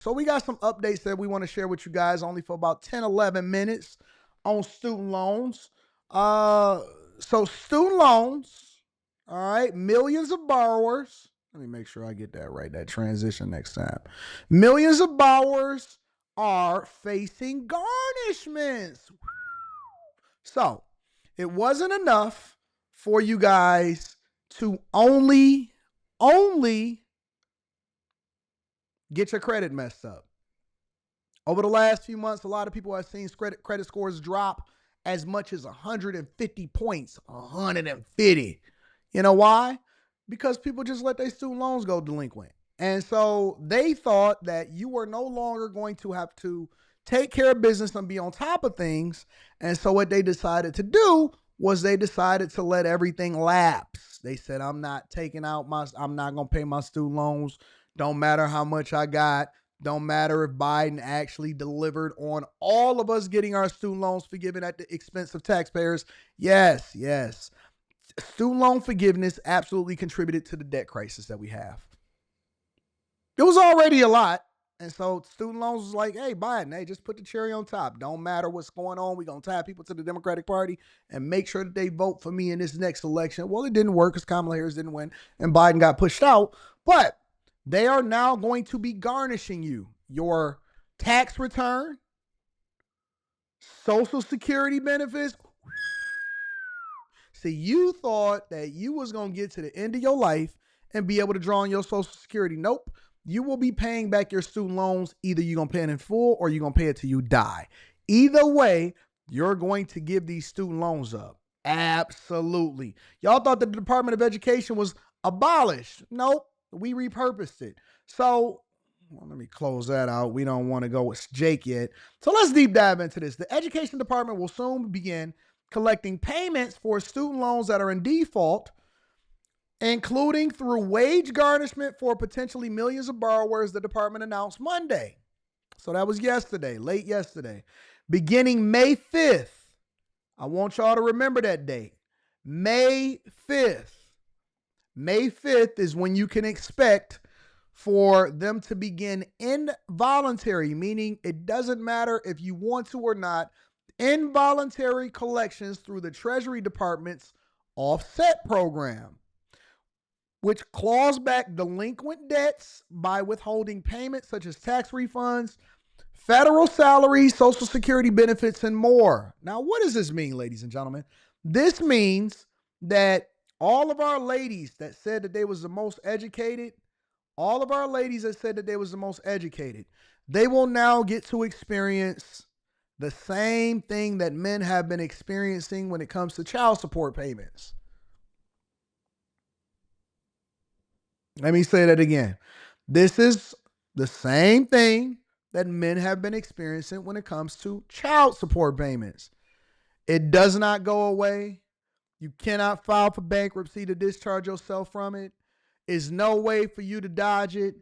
So we got some updates that we want to share with you guys only for about 10, 11 minutes on student loans. Uh, so student loans, all right, millions of borrowers. Let me make sure I get that right, that transition next time. Millions of borrowers are facing garnishments. So it wasn't enough for you guys to only get your credit messed up. Over the last few months, a lot of people have seen credit scores drop as much as 150 points. 150. You know why? Because people just let their student loans go delinquent. And so they thought that you were no longer going to have to take care of business and be on top of things. And so what they decided to do was they decided to let everything lapse. They said, I'm not going to pay my student loans. Don't matter how much I got. Don't matter if Biden actually delivered on all of us getting our student loans forgiven at the expense of taxpayers. Yes. Student loan forgiveness absolutely contributed to the debt crisis that we have. It was already a lot. And so student loans was like, hey, Biden, hey, just put the cherry on top. Don't matter what's going on. We're going to tie people to the Democratic Party and make sure that they vote for me in this next election. Well, it didn't work because Kamala Harris didn't win and Biden got pushed out. But they are now going to be garnishing you. Your tax return, Social Security benefits. See, you thought that you was going to get to the end of your life and be able to draw on your Social Security. Nope. You will be paying back your student loans. Either you're going to pay it in full or you're going to pay it till you die. Either way, you're going to give these student loans up. Absolutely. Y'all thought that the Department of Education was abolished. Nope. We repurposed it. So let me close that out. We don't want to go with Jake yet. So let's deep dive into this. The Education Department will soon begin collecting payments for student loans that are in default, including through wage garnishment for potentially millions of borrowers, the department announced Monday. So that was yesterday, late yesterday. Beginning May 5th. I want y'all to remember that date. May 5th. May 5th is when you can expect for them to begin involuntary, meaning it doesn't matter if you want to or not, involuntary collections through the Treasury Department's offset program, which claws back delinquent debts by withholding payments such as tax refunds, federal salaries, Social Security benefits, and more. Now, what does this mean, ladies and gentlemen? This means that all of our ladies that said that they was the most educated, they will now get to experience the same thing that men have been experiencing when it comes to child support payments. Let me say that again. This is the same thing that men have been experiencing when it comes to child support payments. It does not go away. You cannot file for bankruptcy to discharge yourself from it. There's no way for you to dodge it.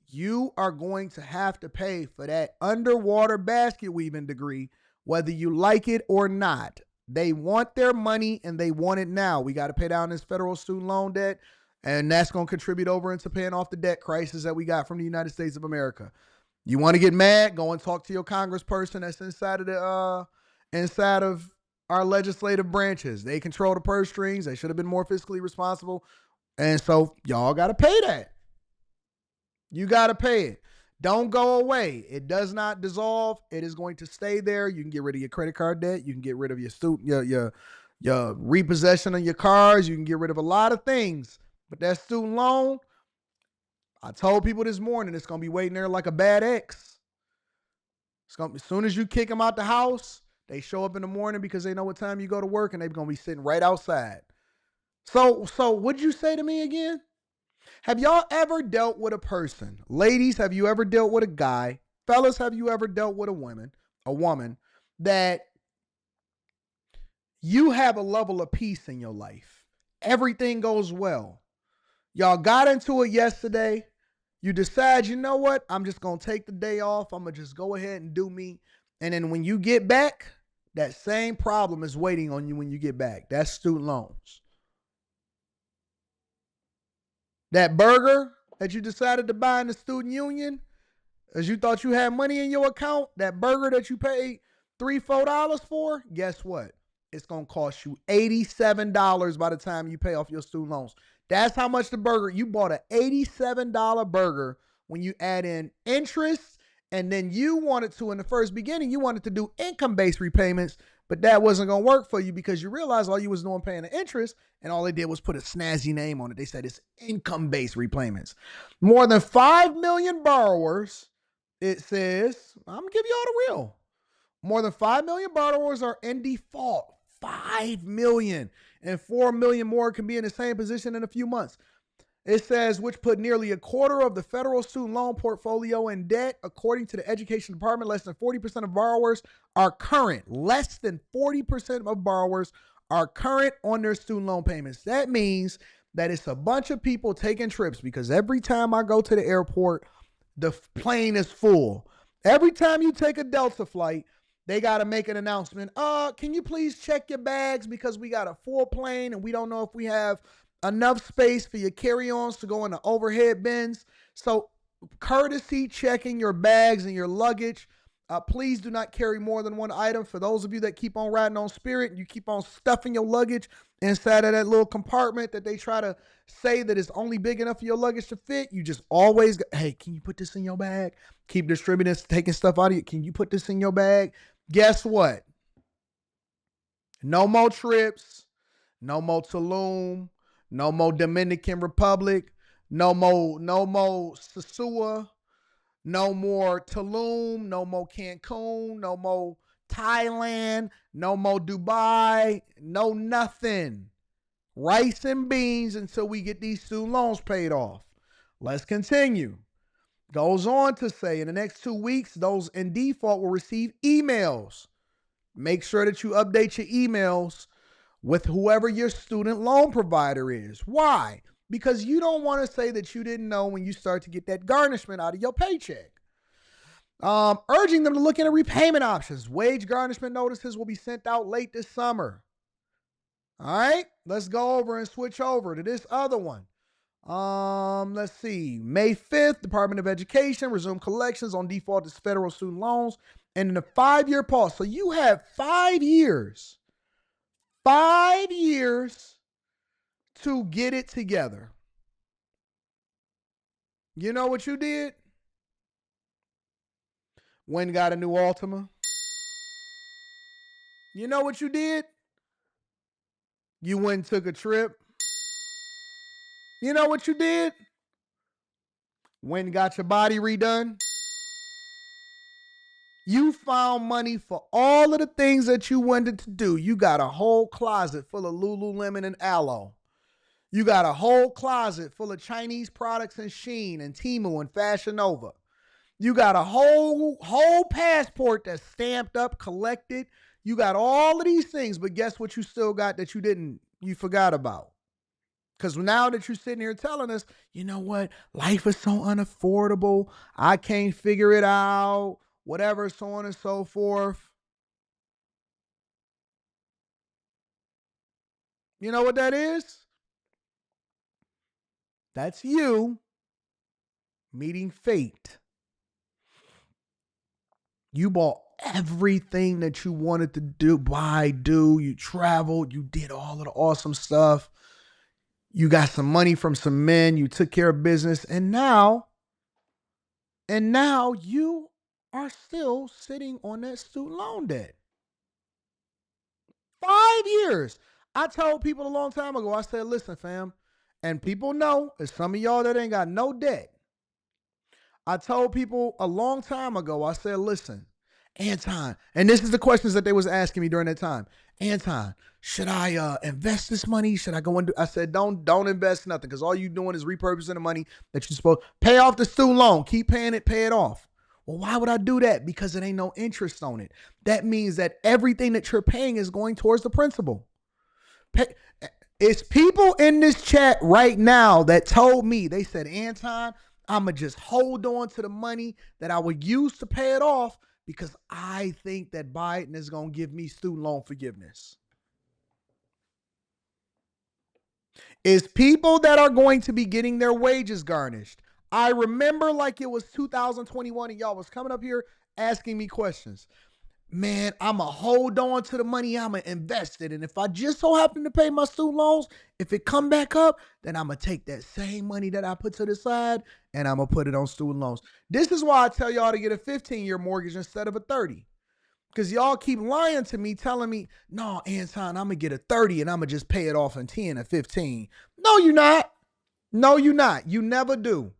You are going to have to pay for that underwater basket weaving degree, whether you like it or not. They want their money and they want it now. We got to pay down this federal student loan debt, and that's going to contribute over into paying off the debt crisis that we got from the United States of America. You want to get mad? Go and talk to your congressperson that's inside of our legislative branches. They control the purse strings. They should have been more fiscally responsible. And so y'all got to pay that. You got to pay it. Don't go away. It does not dissolve. It is going to stay there. You can get rid of your credit card debt. You can get rid of your repossession of your cars. You can get rid of a lot of things. But that student loan, I told people this morning, it's going to be waiting there like a bad ex. As soon as you kick them out the house, they show up in the morning because they know what time you go to work, and they're going to be sitting right outside. So what'd you say to me again? Have y'all ever dealt with a person? Ladies, have you ever dealt with a guy? Fellas, have you ever dealt with a woman that you have a level of peace in your life? Everything goes well. Y'all got into it yesterday. You decide, you know what? I'm just going to take the day off. I'm going to just go ahead and do me. And then when you get back, that same problem is waiting on you when you get back. That's student loans. That burger that you decided to buy in the student union, As you thought you had money in your account, that burger that you paid $3, $4 for, guess what? It's going to cost you $87 by the time you pay off your student loans. That's how much the burger, you bought an $87 burger when you add in interest, and then you wanted to, in the first beginning, you wanted to do income-based repayments, but that wasn't going to work for you because you realized all you was doing paying the interest, and all they did was put a snazzy name on it. They said it's income-based repayments. More than 5 million borrowers, it says, I'm going to give you all the real. More than 5 million borrowers are in default. 5 million. And 4 million more can be in the same position in a few months. It says, which put nearly a quarter of the federal student loan portfolio in debt. According to the Education Department, less than 40% of borrowers are current. Less than 40% of borrowers are current on their student loan payments. That means that it's a bunch of people taking trips, because every time I go to the airport, the plane is full. Every time you take a Delta flight, they got to make an announcement. Can you please check your bags, because we got a full plane and we don't know if we have enough space for your carry-ons to go in the overhead bins. So courtesy checking your bags and your luggage. Please do not carry more than one item. For those of you that keep on riding on Spirit and you keep on stuffing your luggage inside of that little compartment that they try to say that is only big enough for your luggage to fit, you just always go, hey, can you put this in your bag? Keep distributors taking stuff out of you. Can you put this in your bag? Guess what? No more trips. No more Tulum. No more Dominican Republic. No more Sasua. No more Tulum. No more Cancun. No more Thailand. No more Dubai. No nothing. Rice and beans until we get these student loans paid off. Let's continue. Goes on to say, in the next 2 weeks, those in default will receive emails. Make sure that you update your emails with whoever your student loan provider is. Why? Because you don't want to say that you didn't know when you start to get that garnishment out of your paycheck. Urging them to look into repayment options. Wage garnishment notices will be sent out late this summer. All right, let's go over and switch over to this other one. Let's see. May 5th, Department of Education resumed collections on defaulted federal student loans, and in a 5-year pause. So you have 5 years. 5 years to get it together. You know what you did? Went and got a new Altima. You know what you did? You went and took a trip. You know what you did? Went and got your body redone. You found money for all of the things that you wanted to do. You got a whole closet full of Lululemon and Aloe. You got a whole closet full of Chinese products and Shein and Temu and Fashion Nova. You got a whole passport that's stamped up, collected. You got all of these things, but guess what you still got that you forgot about? Because now that you're sitting here telling us, you know what, life is so unaffordable, I can't figure it out, whatever, so on and so forth. You know what that is? That's you meeting fate. You bought everything that you wanted to do. You traveled, you did all of the awesome stuff. You got some money from some men, you took care of business, and now you are still sitting on that student loan debt. 5 years. I told people a long time ago, I said, listen, fam, and people know, there's some of y'all that ain't got no debt. I told people a long time ago, I said, listen, Anton, and this is the questions that they was asking me during that time. Anton, should I invest this money? Should I go and do? I said, don't invest nothing, because all you doing is repurposing the money that you're supposed to pay off the student loan. Keep paying it, pay it off. Well, why would I do that? Because it ain't no interest on it. That means that everything that you're paying is going towards the principal. It's people in this chat right now that told me, they said, Anton, I'm going to just hold on to the money that I would use to pay it off because I think that Biden is going to give me student loan forgiveness. It's people that are going to be getting their wages garnished. I remember like it was 2021 and y'all was coming up here asking me questions. Man, I'ma hold on to the money, I'ma invest it. And if I just so happen to pay my student loans, if it come back up, then I'ma take that same money that I put to the side and I'ma put it on student loans. This is why I tell y'all to get a 15-year mortgage instead of a 30. Because y'all keep lying to me, telling me, no, Anton, I'm gonna get a 30 and I'm gonna just pay it off in 10 or 15. No, you're not. No, you're not. You never do.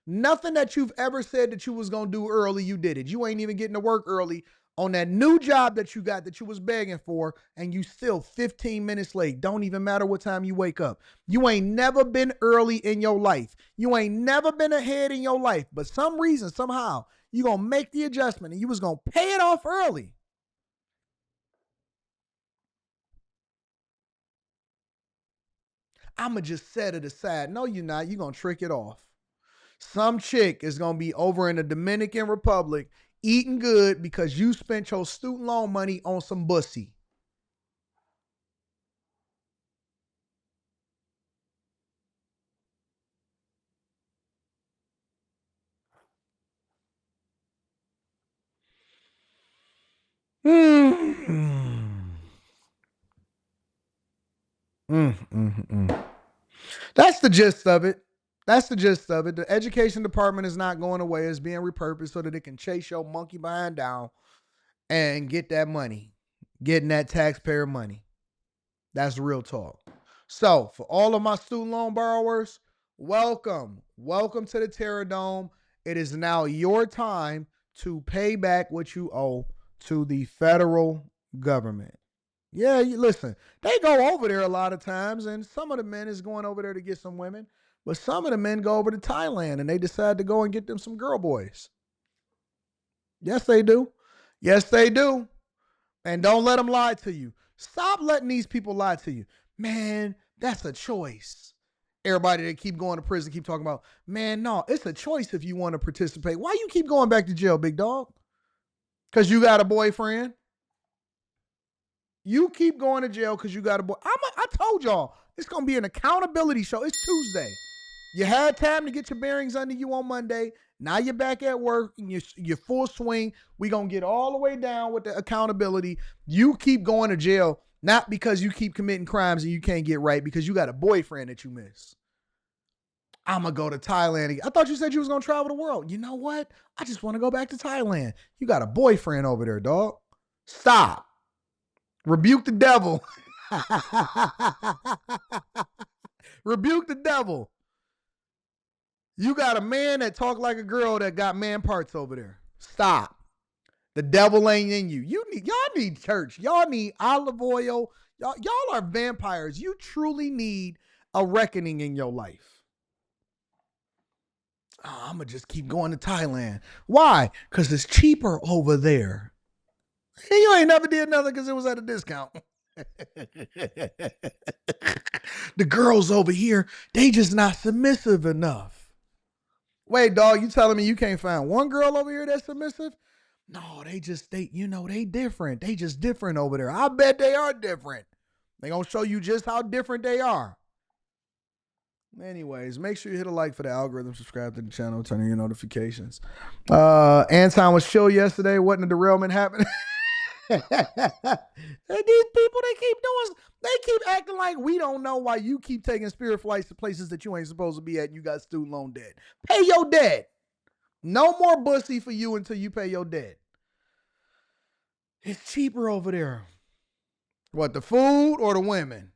Nothing that you've ever said that you was going to do early, you did it. You ain't even getting to work early on that new job that you got that you was begging for, and you still 15 minutes late. Don't even matter what time you wake up. You ain't never been early in your life. You ain't never been ahead in your life. But some reason, somehow, you going to make the adjustment and you was going to pay it off early. I'm going to just set it aside. No, you're not. You're going to trick it off. Some chick is going to be over in the Dominican Republic eating good because you spent your student loan money on some bussy. Mm. That's the gist of it. That's the gist of it. The education department is not going away. It's being repurposed so that it can chase your monkey behind down and get that money, getting that taxpayer money. That's real talk. So for all of my student loan borrowers, welcome. Welcome to the Terror Dome. It is now your time to pay back what you owe to the federal government. Yeah, listen, they go over there a lot of times, and some of the men is going over there to get some women, but some of the men go over to Thailand and they decide to go and get them some girl boys. Yes, they do. Yes, they do. And don't let them lie to you. Stop letting these people lie to you. Man, that's a choice. Everybody that keep going to prison keep talking about, man, no, it's a choice if you want to participate. Why you keep going back to jail, big dog? Because you got a boyfriend? You keep going to jail because you got a boy. I told y'all, it's going to be an accountability show. It's Tuesday. You had time to get your bearings under you on Monday. Now you're back at work and you're full swing. We're going to get all the way down with the accountability. You keep going to jail, not because you keep committing crimes and you can't get right, because you got a boyfriend that you miss. I'm going to go to Thailand again. I thought you said you was going to travel the world. You know what? I just want to go back to Thailand. You got a boyfriend over there, dog. Stop. Rebuke the devil. Rebuke the devil. You got a man that talk like a girl that got man parts over there. Stop. The devil ain't in you. Y'all need church. Y'all need olive oil. Y'all are vampires. You truly need a reckoning in your life. Oh, I'm going to just keep going to Thailand. Why? Because it's cheaper over there. You ain't never did nothing because it was at a discount. The girls over here, they just not submissive enough. Wait, dog, you telling me you can't find one girl over here that's submissive? No, they different. They just different over there. I bet they are different. They gonna show you just how different they are. Anyways, make sure you hit a like for the algorithm, subscribe to the channel, turn on your notifications. Anton was chill yesterday. Wasn't a derailment happening? These people, they keep acting like we don't know why you keep taking spirit flights to places that you ain't supposed to be at and you got student loan debt. Pay your debt. No more bussy for you until you pay your debt. It's cheaper over there. What, the food or the women?